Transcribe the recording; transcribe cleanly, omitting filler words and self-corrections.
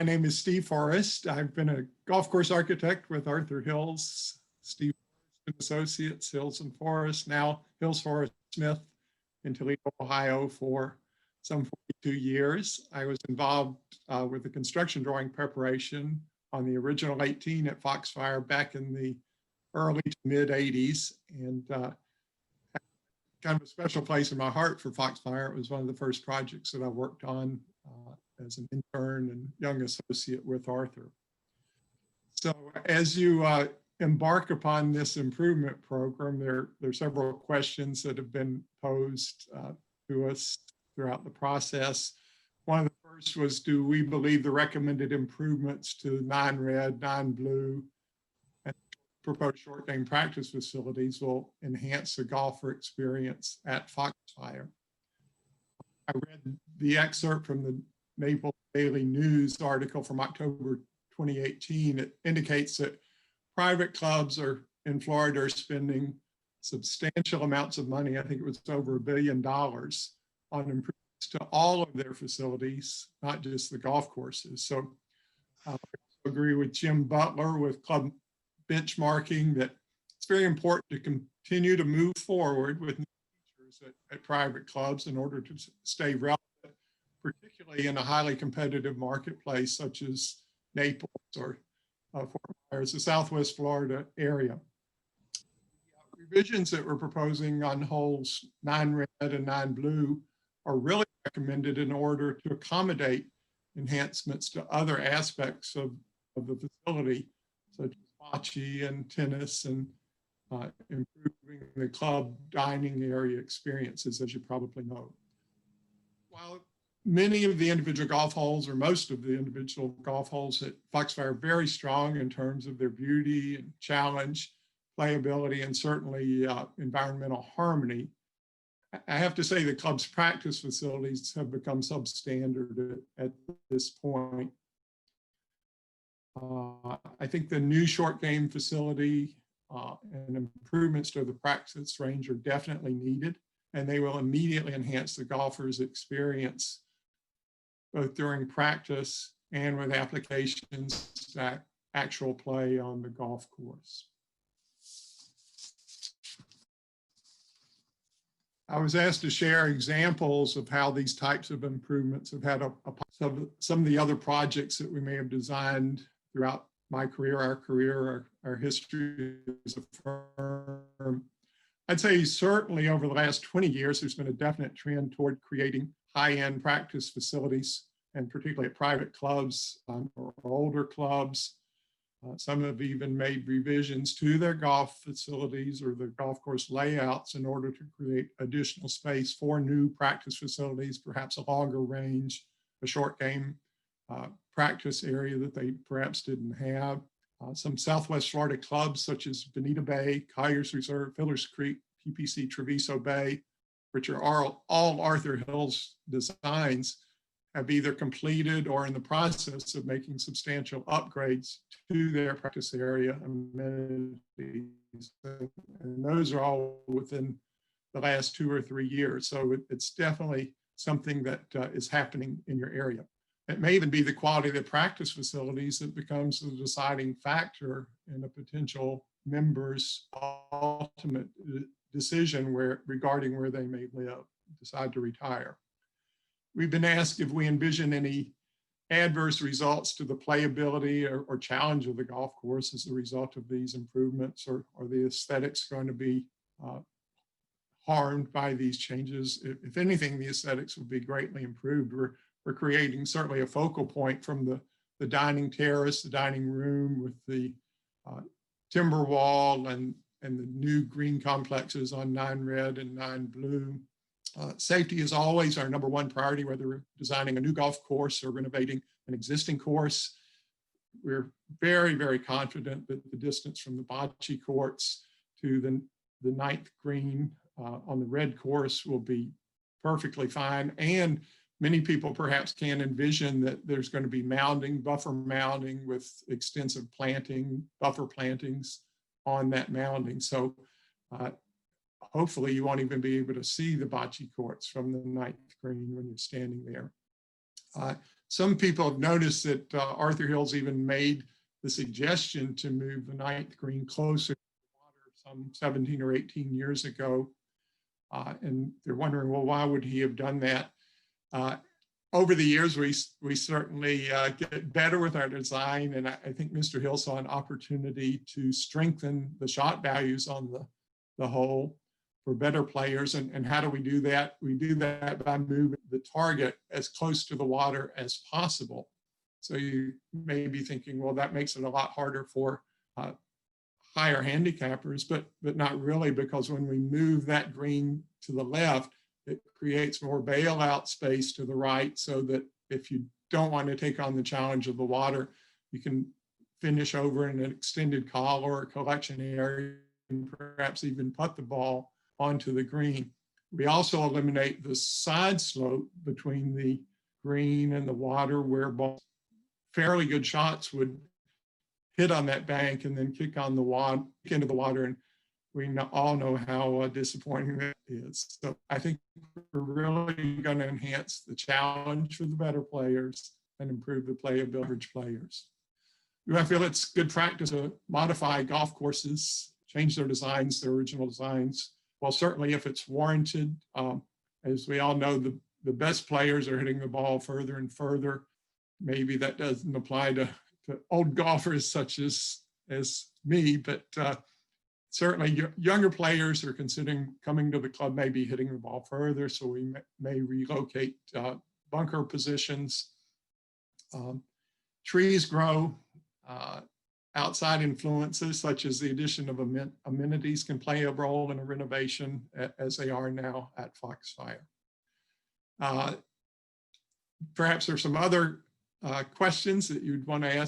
My name is Steve Forrest. I've been a golf course architect with Arthur Hills, Steve Forrest and Associates, Hills and Forrest, now Hills Forrest Smith in Toledo, Ohio for some 42 years. I was involved with the construction drawing preparation on the original 18 at Foxfire back in the early to mid 80s, and kind of a special place in my heart for Foxfire. It was one of the first projects that I worked on as an intern and young associate with Arthur. So as you embark upon this improvement program, there are several questions that have been posed to us throughout the process. One of the first was, do we believe the recommended improvements to non-red, non-blue, and proposed short game practice facilities will enhance the golfer experience at Foxfire? I read the excerpt from the Naples Daily News article from October 2018. It indicates that private clubs in Florida are spending substantial amounts of money. I think it was over $1 billion on improvements to all of their facilities, not just the golf courses. So I agree with Jim Butler with club benchmarking that it's very important to continue to move forward with new features at private clubs in order to stay relevant, particularly in a highly competitive marketplace such as Naples or Fort Myers, the Southwest Florida area. The revisions that we're proposing on holes 9 red and 9 blue are really recommended in order to accommodate enhancements to other aspects of the facility, such as bocce and tennis, and improving the club dining area experiences, as you probably know. While many of the individual golf holes, or most of the individual golf holes at Foxfire, are very strong in terms of their beauty and challenge, playability, and certainly environmental harmony, I have to say the club's practice facilities have become substandard at this point. I think the new short game facility and improvements to the practice range are definitely needed, and they will immediately enhance the golfer's experience, both during practice and with applications to actual play on the golf course. I was asked to share examples of how these types of improvements have had some of the other projects that we may have designed throughout my career, our history as a firm. I'd say certainly over the last 20 years, there's been a definite trend toward creating high-end practice facilities, and particularly at private clubs or older clubs. Some have even made revisions to their golf facilities or the golf course layouts in order to create additional space for new practice facilities, perhaps a longer range, a short game practice area that they perhaps didn't have. Some Southwest Florida clubs such as Bonita Bay, Colliers Reserve, Fillers Creek, TPC Treviso Bay, which are all Arthur Hills designs, have either completed or in the process of making substantial upgrades to their practice area amenities. And those are all within the last 2 or 3 years. So it's definitely something that is happening in your area. It may even be the quality of the practice facilities that becomes the deciding factor in a potential member's ultimate decision regarding where they may decide to retire. We've been asked if we envision any adverse results to the playability or challenge of the golf course as a result of these improvements, or are the aesthetics going to be harmed by these changes? If anything, the aesthetics will be greatly improved. We're creating certainly a focal point from the dining terrace, the dining room with the timber wall and the new green complexes on 9 red and 9 blue. Safety is always our #1 priority, whether we're designing a new golf course or renovating an existing course. We're very, very confident that the distance from the bocce courts to the 9th green on the red course will be perfectly fine. And many people perhaps can envision that there's going to be mounding, buffer mounding with extensive planting, buffer plantings on that mounding. So hopefully you won't even be able to see the bocce courts from the 9th green when you're standing there. some people have noticed that Arthur Hills even made the suggestion to move the ninth green closer to the water some 17 or 18 years ago. And they're wondering, well, why would he have done that? Over the years, we certainly get better with our design. And I think Mr. Hill saw an opportunity to strengthen the shot values on the hole for better players. And how do we do that? We do that by moving the target as close to the water as possible. So you may be thinking, well, that makes it a lot harder for higher handicappers, but not really, because when we move that green to the left, it creates more bailout space to the right, so that if you don't want to take on the challenge of the water, you can finish over in an extended collar or collection area and perhaps even putt the ball onto the green. We also eliminate the side slope between the green and the water, where fairly good shots would hit on that bank and then kick on the water, into the water, and we all know how disappointing that is. So I think we're really going to enhance the challenge for the better players and improve the play of average players. Do I feel it's good practice to modify golf courses, change their designs, their original designs? Well, certainly if it's warranted. As we all know, the best players are hitting the ball further and further. Maybe that doesn't apply to old golfers such as me, but certainly younger players are considering coming to the club, maybe hitting the ball further, so we may relocate bunker positions. Trees grow. Outside influences such as the addition of amenities can play a role in a renovation, as they are now at Foxfire. Perhaps there's some other questions that you'd want to ask